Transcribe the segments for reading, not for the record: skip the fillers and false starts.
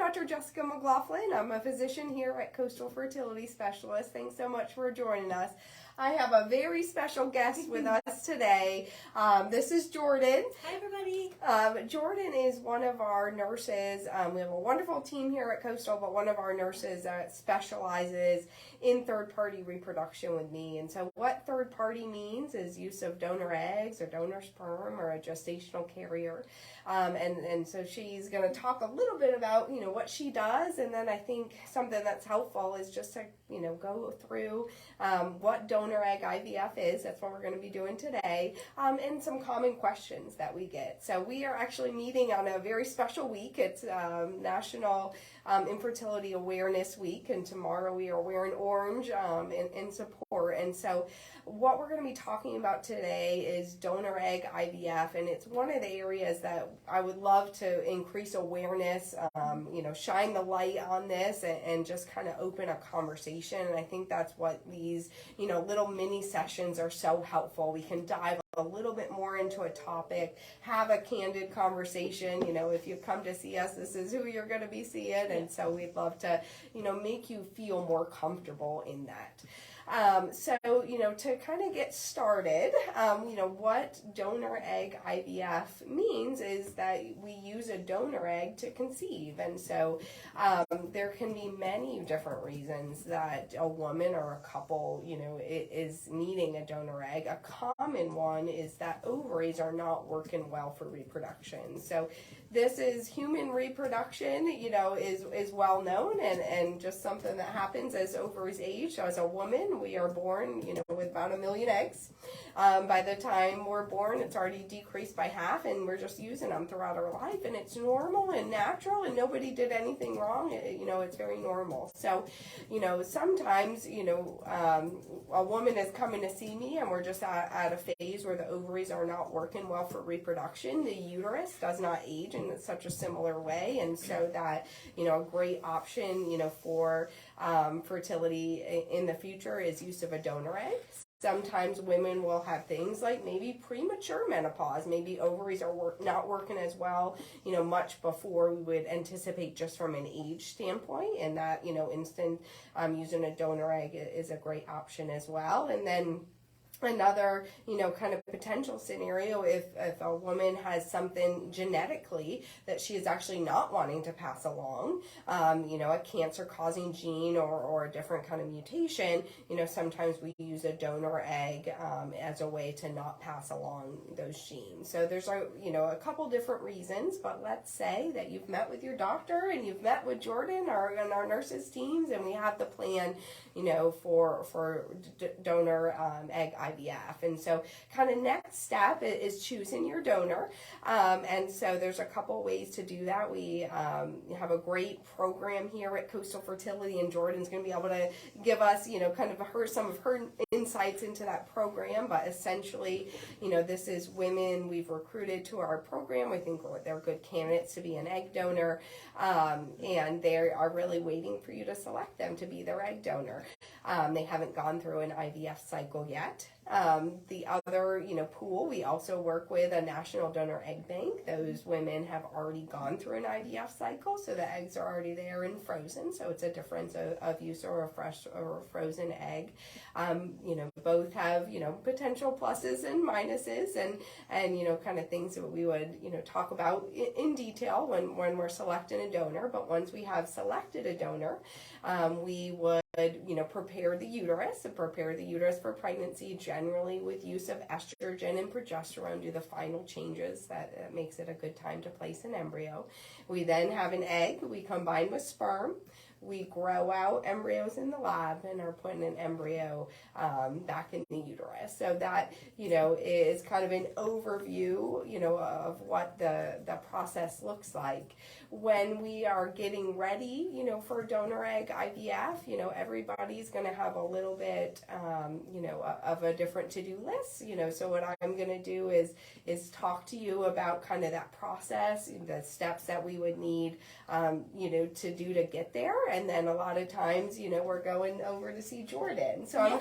Dr. Jessica McLaughlin. I'm a physician here at Coastal Fertility Specialist. Thanks so much for joining us. I have a very special guest with us today. This is Jordan. Hi, everybody. Jordan is one of our nurses. We have a wonderful team here at Coastal, but one of our nurses specializes in third-party reproduction with me. And so what third-party means is use of donor eggs or donor sperm or a gestational carrier. And so she's going to talk a little bit about, what she does. And then I think something that's helpful is just to, go through what donor egg IVF is. That's what we're going to be doing today. And some common questions that we get. So we are actually meeting on a very special week. It's National Infertility Awareness Week. And tomorrow we are wearing orange in support. And so what we're going to be talking about today is donor egg IVF. And it's one of the areas that I would love to increase awareness, shine the light on this and just kind of open a conversation. And I think that's what these, little mini sessions are so helpful. We can dive a little bit more into a topic, have a candid conversation. If you come to see us, this is who you're going to be seeing. And so we'd love to, make you feel more comfortable in that. To kind of get started, what donor egg IVF means is that we use a donor egg to conceive. And so there can be many different reasons that a woman or a couple, is needing a donor egg. A common one is that ovaries are not working well for reproduction. So this is human reproduction, is well known and just something that happens as ovaries age. So as a woman, we are born, with about 1 million eggs. By the time we're born, it's already decreased by half, and we're just using them throughout our life, and it's normal and natural, and nobody did anything wrong. It's very normal. So, sometimes, a woman is coming to see me, and we're just at a phase where the ovaries are not working well for reproduction. The uterus does not age in such a similar way, and so that, a great option, for fertility in the future is use of a donor egg. Sometimes women will have things like maybe premature menopause. Maybe ovaries are not working as well, much before we would anticipate just from an age standpoint. And that, instant using a donor egg is a great option as well. And then another, kind of potential scenario if a woman has something genetically that she is actually not wanting to pass along, a cancer-causing gene or a different kind of mutation, sometimes we use a donor egg as a way to not pass along those genes. So there's a couple different reasons, but let's say that you've met with your doctor and you've met with Jordan and our nurses teams, and we have the plan, for donor egg IVF. And so kind of next step is choosing your donor. And so there's a couple ways to do that. We have a great program here at Coastal Fertility, and Jordan's going to be able to give us, kind of some of her insights into that program. But essentially, this is women we've recruited to our program. We think they're good candidates to be an egg donor. And they are really waiting for you to select them to be their egg donor. They haven't gone through an IVF cycle yet. The other, pool, we also work with a national donor egg bank. Those women have already gone through an IVF cycle, so the eggs are already there and frozen. So it's a difference of use or a fresh or a frozen egg. Both have, potential pluses and minuses and kind of things that we would, talk about in detail when we're selecting a donor. But once we have selected a donor, we would, prepare the uterus for pregnancy, generally with use of estrogen and progesterone, do the final changes that makes it a good time to place an embryo. We then have an egg we combine with sperm. We grow out embryos in the lab and are putting an embryo back in the uterus. So that, is kind of an overview, of what the process looks like. When we are getting ready, for donor egg IVF, everybody's going to have a little bit, of a different to-do list. So what I'm going to do is talk to you about kind of that process, the steps that we would need, to do to get there. And then a lot of times, we're going over to see Jordan. So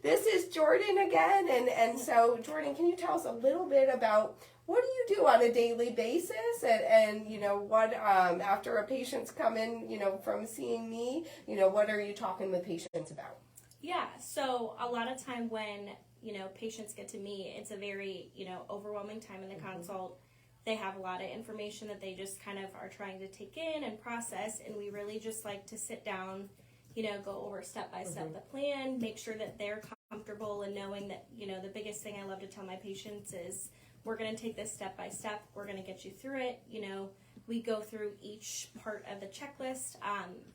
this is Jordan again. And so Jordan, can you tell us a little bit about what do you do on a daily basis? And you know, what, after a patient's come in, you know, from seeing me, you know, what are you talking with patients about? Yeah, so a lot of time when, you know, patients get to me, it's a very, you know, overwhelming time in the consult. They have a lot of information that they just kind of are trying to take in and process, and we really just like to sit down, you know, go over step by step the plan, make sure that they're comfortable and knowing that, you know, the biggest thing I love to tell my patients is we're going to take this step by step, we're going to get you through it. You know, we go through each part of the checklist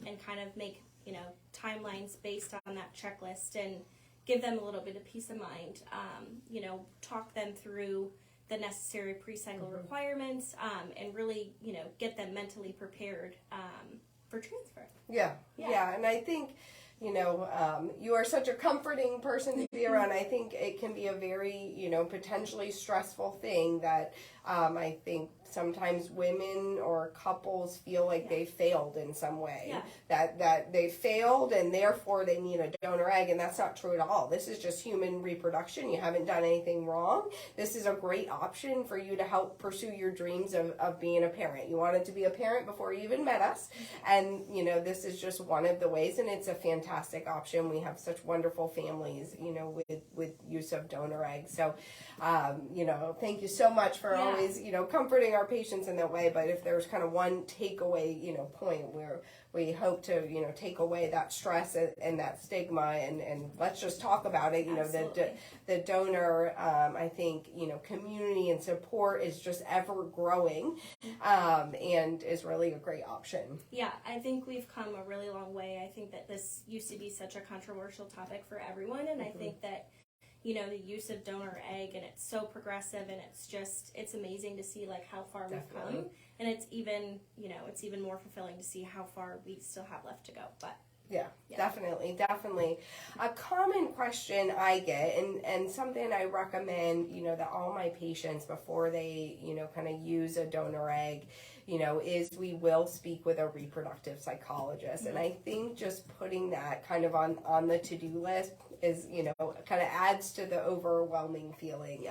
and kind of make, you know, timelines based on that checklist and give them a little bit of peace of mind. You know, talk them through the necessary pre-cycle requirements and really, you know, get them mentally prepared for transfer. Yeah, and I think, you know, you are such a comforting person to be around. I think it can be a very, you know, potentially stressful thing that I think sometimes women or couples feel like they failed in some way, that they failed and therefore they need a donor egg, and that's not true at all. This is just human reproduction. You haven't done anything wrong. This is a great option for you to help pursue your dreams of being a parent. You wanted to be a parent before you even met us, and you know, this is just one of the ways, and it's a fantastic option. We have such wonderful families, you know, with use of donor eggs. So you know, thank you so much for always, you know, comforting our patients in that way. But if there's kind of one takeaway, you know, point where we hope to, you know, take away that stress and that stigma and let's just talk about it. You know, the donor, I think, you know, community and support is just ever growing and is really a great option. Yeah, I think we've come a really long way. I think that this used to be such a controversial topic for everyone, and I think that, you know, the use of donor egg, and it's so progressive, and it's amazing to see like how far we've come, and it's even, you know, it's even more fulfilling to see how far we still have left to go. But yeah, definitely. A common question I get, and something I recommend, you know, that all my patients before they, you know, kind of use a donor egg, you know, is we will speak with a reproductive psychologist. And I think just putting that kind of on the to-do list is, you know, kind of adds to the overwhelming feeling.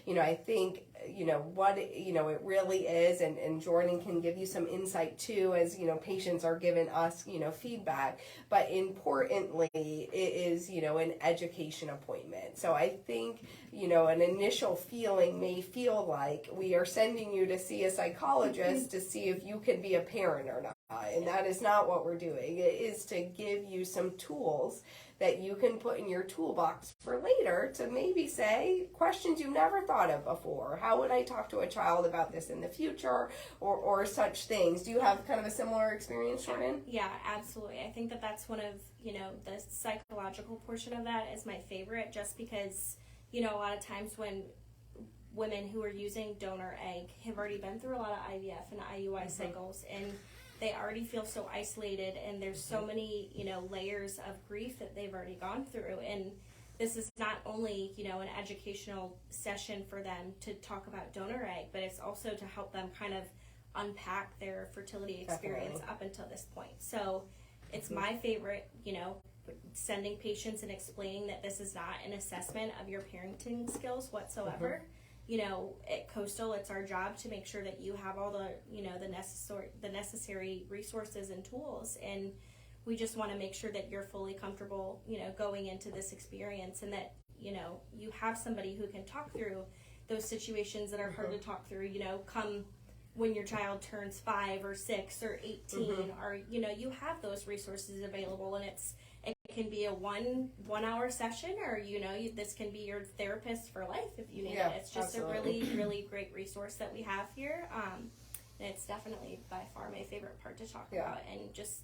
You know, I think, you know, what, you know, it really is, and Jordan can give you some insight too, as, you know, patients are giving us, you know, feedback, but importantly, it is, you know, an education appointment. So I think, you know, an initial feeling may feel like we are sending you to see a psychologist to see if you can be a parent or not. And that is not what we're doing. It is to give you some tools that you can put in your toolbox for later to maybe say questions you never thought of before. How would I talk to a child about this in the future, or such things? Do you have kind of a similar experience, Jordan? Yeah, absolutely. I think that that's one of, you know, the psychological portion of that is my favorite, just because, you know, a lot of times when women who are using donor egg have already been through a lot of IVF and IUI cycles, and they already feel so isolated, and there's so many, you know, layers of grief that they've already gone through. And this is not only, you know, an educational session for them to talk about donor egg, but it's also to help them kind of unpack their fertility experience up until this point. So it's my favorite, you know, sending patients and explaining that this is not an assessment of your parenting skills whatsoever. You know, at Coastal, it's our job to make sure that you have all the, you know, the necessary resources and tools, and we just want to make sure that you're fully comfortable, you know, going into this experience, and that, you know, you have somebody who can talk through those situations that are hard to talk through, you know, come when your child turns 5 or 6 or 18, or, you know, you have those resources available, and it can be a one hour session, or, you know, this can be your therapist for life if you need it. It's just a really, really great resource that we have here. And it's definitely by far my favorite part to talk about, and just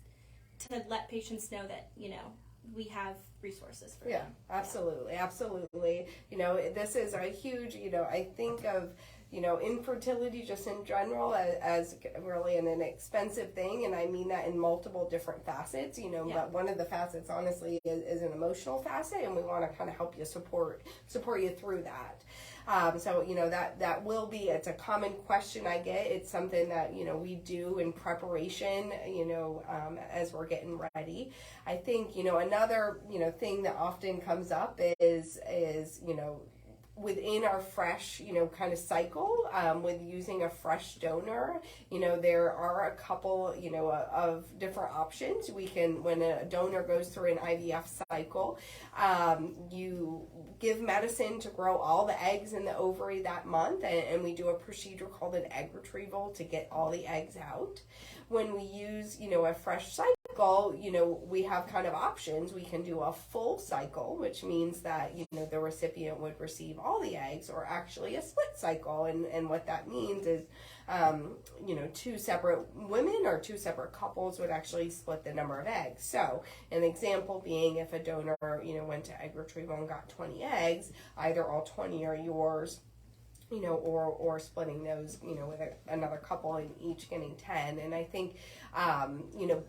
to let patients know that, you know, we have resources for them. Absolutely. You know, this is a huge, you know, I think of, you know, infertility just in general as really an inexpensive thing, and I mean that in multiple different facets, you know, but one of the facets honestly is an emotional facet, and we want to kind of help you support you through that. So, you know, that will be, it's a common question I get. It's something that, you know, we do in preparation, you know, as we're getting ready. I think, you know, another, you know, thing that often comes up is, you know, within our fresh, kind of cycle, with using a fresh donor, there are a couple, of different options. We can, when a donor goes through an IVF cycle, you give medicine to grow all the eggs in the ovary that month, and we do a procedure called an egg retrieval to get all the eggs out. When we use, a fresh cycle, we have kind of options. We can do a full cycle, which means that, the recipient would receive all the eggs, or actually a split cycle. And what that means is, two separate women or two separate couples would actually split the number of eggs. So an example being, if a donor, went to egg retrieval and got 20 eggs, either all 20 are yours, or splitting those, with another couple and each getting 10. And I think,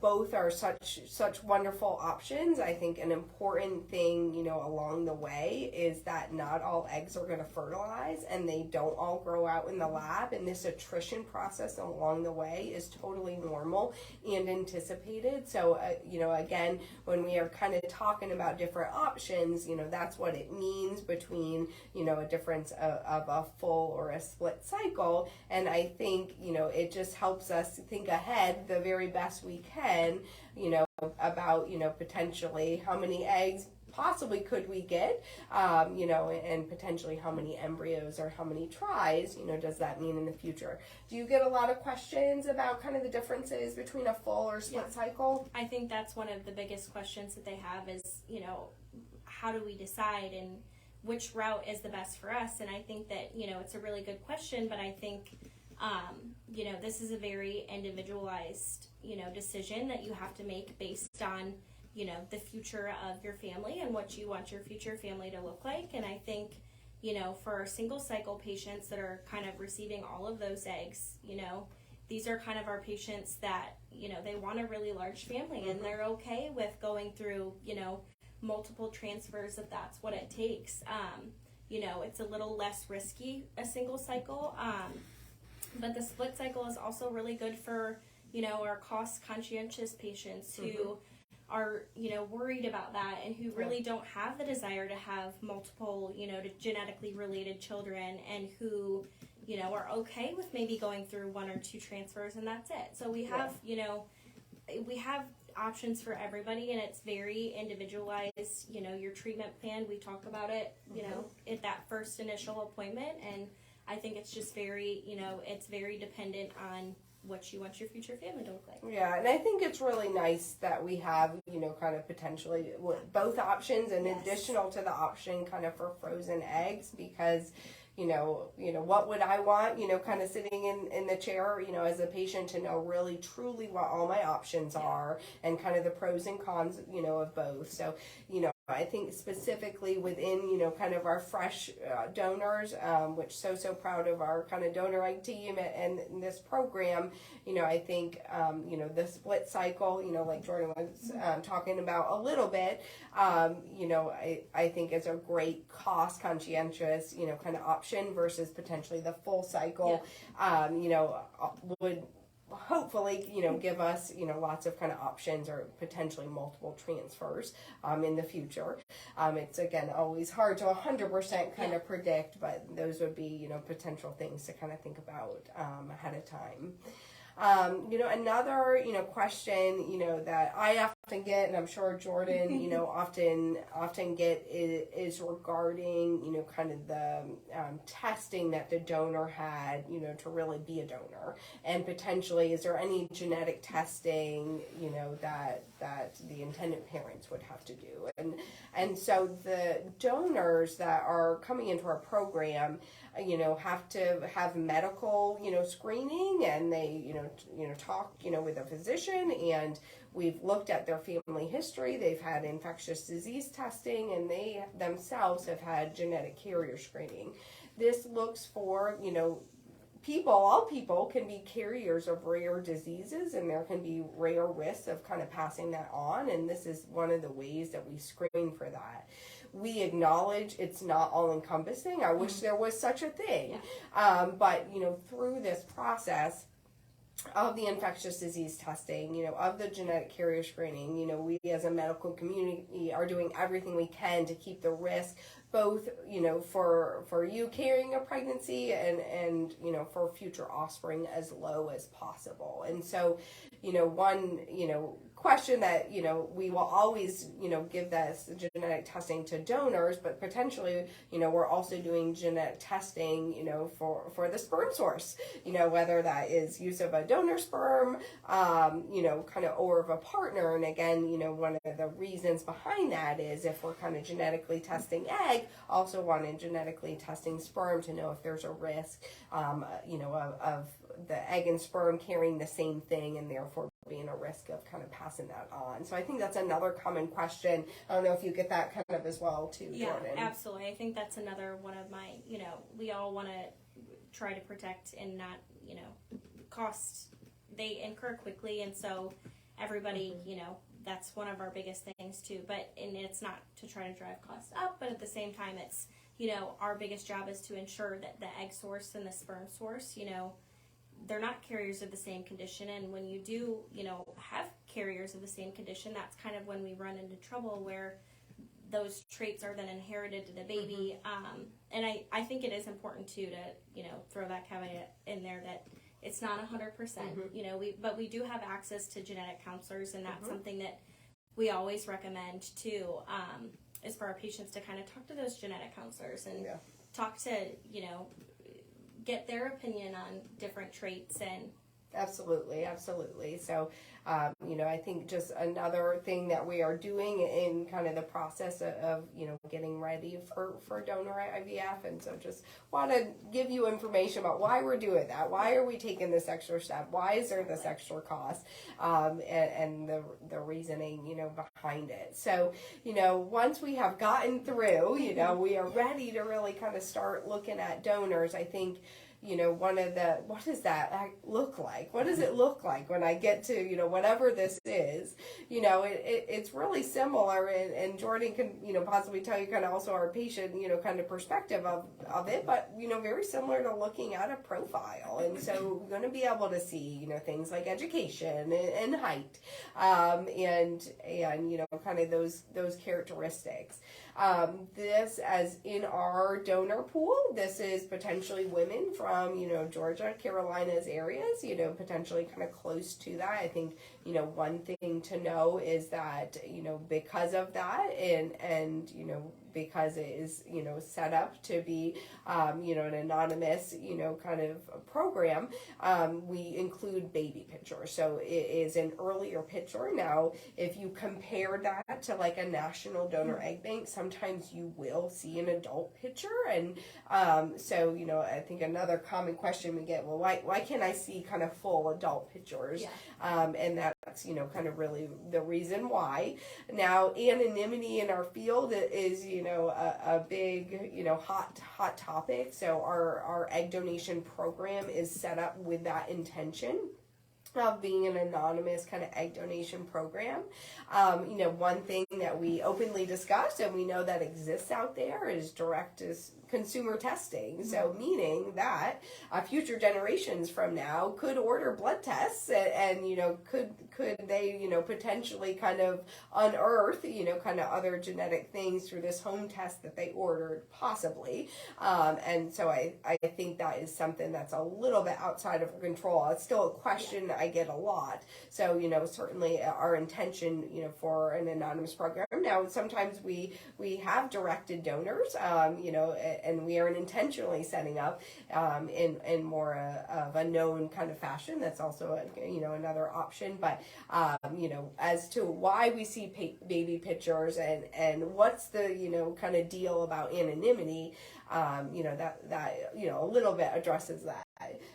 both are such wonderful options. I think an important thing, along the way is that not all eggs are going to fertilize, and they don't all grow out in the lab. And this attrition process along the way is totally normal and anticipated. So, again, when we are kind of talking about different options, that's what it means between, a difference of a full or a split cycle. And I think, it just helps us think ahead the very best we can, about, potentially how many eggs possibly could we get, and potentially how many embryos or how many tries, does that mean in the future? Do you get a lot of questions about kind of the differences between a full or split cycle? I think that's one of the biggest questions that they have is, how do we decide and which route is the best for us? And I think that, it's a really good question, but I think, this is a very individualized, decision that you have to make based on, the future of your family and what you want your future family to look like. And I think, for our single cycle patients that are kind of receiving all of those eggs, these are kind of our patients that, they want a really large family, and they're okay with going through, multiple transfers if that's what it takes. It's a little less risky, a single cycle, but the split cycle is also really good for, our cost conscientious patients who are, worried about that and who really don't have the desire to have multiple, genetically related children, and who, are okay with maybe going through one or two transfers and that's it. So we have, we have options for everybody, and it's very individualized. Your treatment plan, we talk about it, at that first initial appointment, and I think it's just very, it's very dependent on what you want your future family to look like. Yeah, and I think it's really nice that we have, kind of potentially both options, and additional to the option kind of for frozen eggs, because what would I want, kind of sitting in the chair, as a patient, to know really truly what all my options are, and kind of the pros and cons, of both. So, I think specifically within, kind of our fresh donors, which so proud of our kind of donor egg team and this program, I think, the split cycle, like Jordan was talking about a little bit, I think is a great cost conscientious, kind of option versus potentially the full cycle, would hopefully, give us, lots of kind of options or potentially multiple transfers in the future. It's, again, always hard to 100% kind of predict, but those would be, potential things to kind of think about ahead of time. Another, question, that I often get, and I'm sure Jordan, often get is regarding, kind of the testing that the donor had, to really be a donor, and potentially is there any genetic testing, that the intended parents would have to do, and so the donors that are coming into our program, have to have medical, screening, and they, talk, with a physician, and we've looked at their family history. They've had infectious disease testing, and they themselves have had genetic carrier screening. This looks for, all people can be carriers of rare diseases, and there can be rare risks of kind of passing that on, and this is one of the ways that we screen for that. We acknowledge it's not all-encompassing. I wish there was such a thing. But, through this process of the infectious disease testing, of the genetic carrier screening, we as a medical community are doing everything we can to keep the risk both, for you carrying a pregnancy and for future offspring as low as possible. And so, one, question that, we will always, give this genetic testing to donors, but potentially, we're also doing genetic testing, for the sperm source, whether that is use of a donor sperm, or of a partner. And again, one of the reasons behind that is if we're kind of genetically testing egg, also wanting genetically testing sperm to know if there's a risk, of the egg and sperm carrying the same thing and therefore being a risk of kind of passing that on. So I think that's another common question. I don't know if you get that kind of as well too, Jordan. Yeah, absolutely. I think that's another one of my, we all want to try to protect and not, cost. They incur quickly, and so everybody, that's one of our biggest things too. And it's not to try to drive costs up, but at the same time, it's, our biggest job is to ensure that the egg source and the sperm source, they're not carriers of the same condition. And when you do, have carriers of the same condition, that's kind of when we run into trouble, where those traits are then inherited to the baby. And I think it is important too to, throw that caveat in there that it's not 100%, but we do have access to genetic counselors, and that's something that we always recommend too, is for our patients to kind of talk to those genetic counselors and talk to, get their opinion on different traits. And Absolutely. So, I think just another thing that we are doing in kind of the process of getting ready for donor IVF. And so just want to give you information about why we're doing that. Why are we taking this extra step? Why is there this extra cost? And the reasoning, behind it. So, once we have gotten through, we are ready to really kind of start looking at donors. I think, what does that look like? What does it look like when I get to, whatever this is? It's really similar, and Jordan can, possibly tell you kind of also our patient, kind of perspective of it, but, very similar to looking at a profile. And so we're going to be able to see, things like education and height, and kind of those characteristics. This, as in our donor pool, this is potentially women from, Georgia, Carolinas areas, potentially kind of close to that. I think, one thing to know is that, because of that and because it is, set up to be, an anonymous, kind of program, we include baby pictures. So it is an earlier picture. Now, if you compare that to like a national donor egg bank, sometimes you will see an adult picture. And so, I think another common question we get, well, why can't I see kind of full adult pictures? And that's, kind of really the reason why. Now, anonymity in our field is, a big, hot topic. So our egg donation program is set up with that intention of being an anonymous kind of egg donation program. One thing that we openly discuss and we know that exists out there is direct consumer testing. So meaning that future generations from now could order blood tests and could they, potentially kind of unearth, kind of other genetic things through this home test that they ordered, possibly. And so I think that is something that's a little bit outside of control. It's still a question I get a lot. So, certainly our intention, for an anonymous program. Now, sometimes we have directed donors, and we are intentionally setting up in more of a known kind of fashion. That's also another option. But as to why we see baby pictures and what's the kind of deal about anonymity, that a little bit addresses that.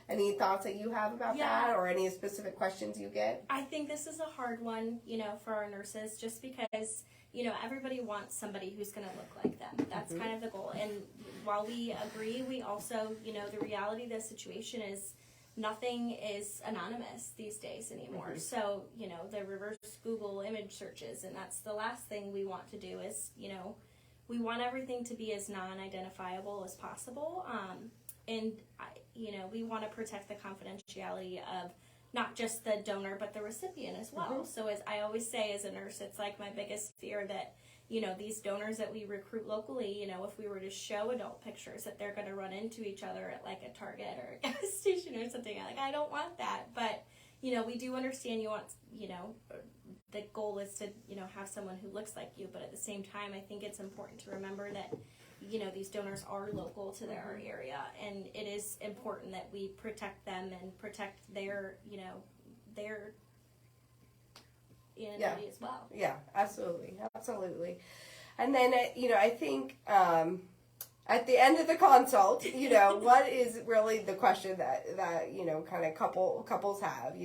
Any thoughts that you have about that, or any specific questions you get? I think this is a hard one, for our nurses, just because, everybody wants somebody who's going to look like them. That's kind of the goal. And while we agree, we also, the reality of the situation is nothing is anonymous these days anymore. So, the reverse Google image searches, and that's the last thing we want to do is, we want everything to be as non-identifiable as possible. And, we want to protect the confidentiality of not just the donor, but the recipient as well. So as I always say as a nurse, it's like my biggest fear that, these donors that we recruit locally, if we were to show adult pictures, that they're going to run into each other at like a Target or a gas station or something. Like, I don't want that. But, we do understand you want, the goal is to, have someone who looks like you. But at the same time, I think it's important to remember that, these donors are local to their area. And it is important that we protect them and protect their, their anonymity as well. Yeah, absolutely. And then, I think at the end of the consult, what is really the question that kind of couples have,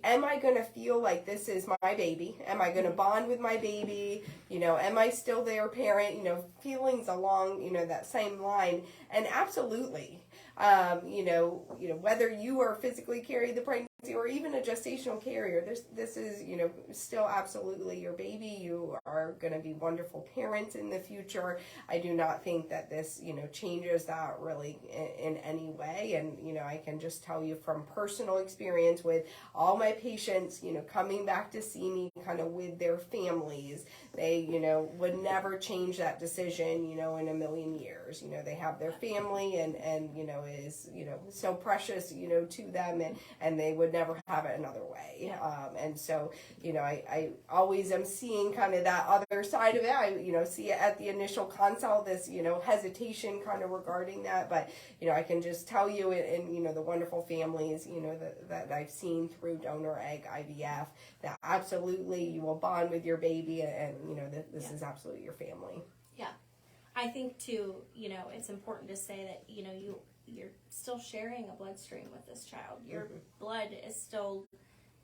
am I going to feel like this is my baby? Am I going to bond with my baby? Am I still their parent? Feelings along, that same line. And absolutely, whether you are physically carrying the pregnancy or even a gestational carrier, this is, still absolutely your baby. You are going to be wonderful parents in the future. I do not think that this, changes that really in any way. And, I can just tell you from personal experience with all my patients, coming back to see me kind of with their families, they, would never change that decision, in a million years. They have their family and is, so precious, to them, and they would never have it another way. And so, I always am seeing kind of that other side of it. I, see it at the initial consult, this, hesitation kind of regarding that. But, I can just tell you in the wonderful families, that I've seen through donor egg IVF, that absolutely you will bond with your baby and this is absolutely your family. Yeah. I think too, it's important to say that, you're still sharing a bloodstream with this child. Your blood is still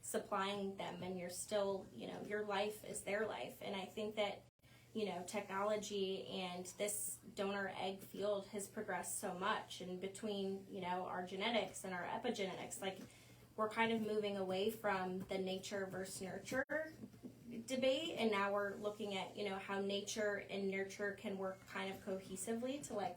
supplying them, and you're still, your life is their life. And I think that, technology and this donor egg field has progressed so much, and between, our genetics and our epigenetics, like, we're kind of moving away from the nature versus nurture debate, and now we're looking at, how nature and nurture can work kind of cohesively to like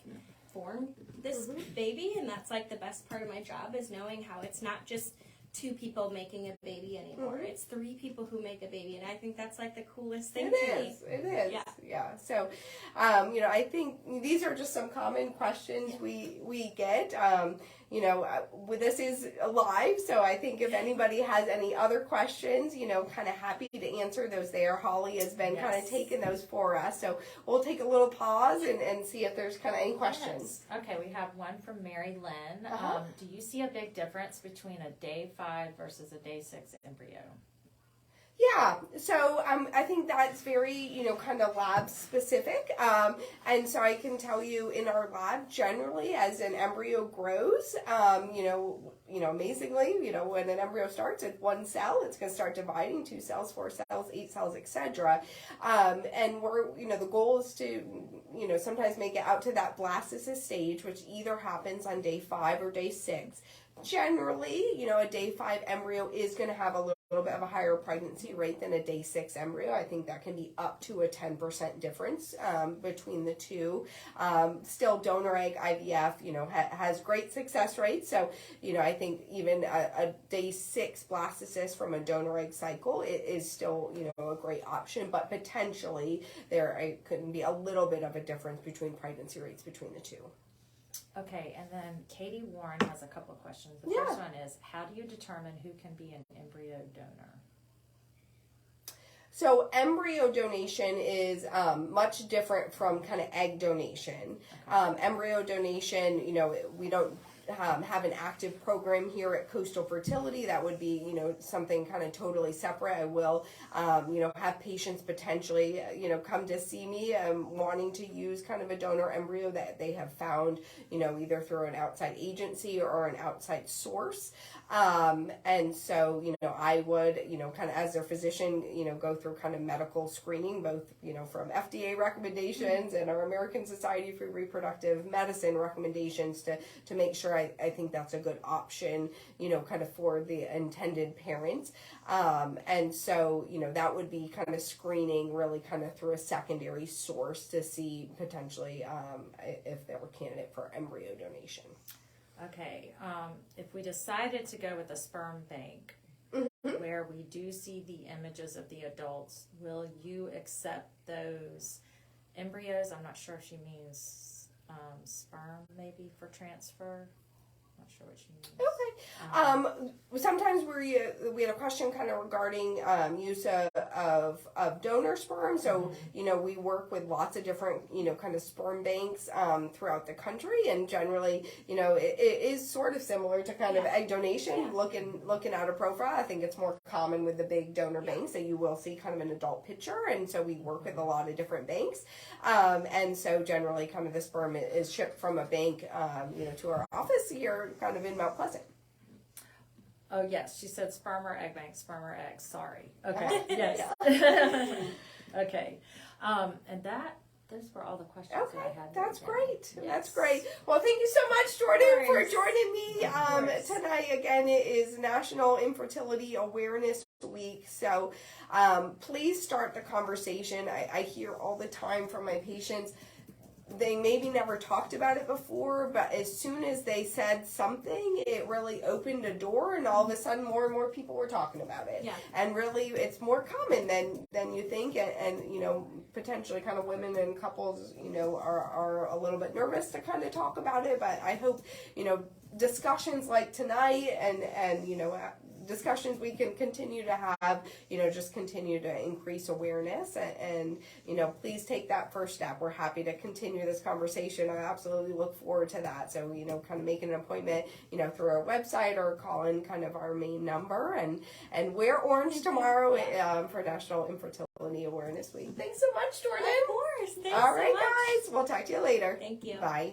form this baby. And that's like the best part of my job, is knowing how it's not just two people making a baby anymore. It's three people who make a baby, and I think that's like the coolest thing to me. It is. Yeah. So, I think these are just some common questions we get. This is live, so I think if anybody has any other questions, kind of happy to answer those there. Holly has been kind of taking those for us, so we'll take a little pause and see if there's kind of any questions. Okay, we have one from Mary Lynn. Do you see a big difference between a day 5 versus a day 6 embryo? Yeah, so I think that's very, kind of lab specific. And so I can tell you in our lab, generally, as an embryo grows, amazingly, when an embryo starts at 1 cell, it's going to start dividing, 2 cells, 4 cells, 8 cells, etc. And we're, the goal is to, sometimes make it out to that blastocyst stage, which either happens on day 5 or day 6. Generally, a day 5 embryo is going to have a little bit of a higher pregnancy rate than a day 6 embryo. I think that can be up to a 10% difference between the two. Still, donor egg IVF, has great success rates. So, I think even a day 6 blastocyst from a donor egg cycle is still, a great option. But potentially there could be a little bit of a difference between pregnancy rates between the two. Okay, and then Katie Warren has a couple of questions. The first one is, how do you determine who can be an embryo donor? So embryo donation is much different from kind of egg donation. Okay. Embryo donation, we don't have an active program here at Coastal Fertility. That would be, something kind of totally separate. I will, have patients potentially, come to see me wanting to use kind of a donor embryo that they have found, either through an outside agency or an outside source. And so, I would, kind of as their physician, go through kind of medical screening, both, from FDA recommendations and our American Society for Reproductive Medicine recommendations to make sure I think that's a good option, kind of for the intended parents. And so, that would be kind of screening really kind of through a secondary source to see potentially if they were candidate for embryo donation. Okay, if we decided to go with a sperm bank, where we do see the images of the adults, will you accept those embryos? I'm not sure if she means sperm maybe for transfer. I'm not sure what she means. Okay. Sometimes we had a question kind of regarding use of donor sperm. So, we work with lots of different, kind of sperm banks throughout the country. And generally, it is sort of similar to kind of egg donation, looking at a profile. I think it's more common with the big donor banks that you will see kind of an adult picture. And so we work with a lot of different banks. And so generally kind of the sperm is shipped from a bank, to our office here kind of in Mount Pleasant. Oh, yes. She said sperm or egg bank, sperm or egg. Sorry. Okay. Yes. Okay. And those were all the questions that I had. That's great. Yes. That's great. Well, thank you so much, Jordan, for joining me tonight. Again, it is National Infertility Awareness Week. So please start the conversation. I hear all the time from my patients, they maybe never talked about it before, but as soon as they said something, it really opened a door, and all of a sudden more and more people were talking about it. Yeah. And really, it's more common than you think, and potentially kind of women and couples, are a little bit nervous to kind of talk about it, but I hope, discussions like tonight and discussions we can continue to have, just continue to increase awareness and please take that first step. We're happy to continue this conversation. I absolutely look forward to that. So, kind of making an appointment, through our website or call in kind of our main number and wear orange tomorrow for National Infertility Awareness Week. Thanks so much, Jordan. Of course. Thanks All right, so much. guys. We'll talk to you later. Thank you. Bye.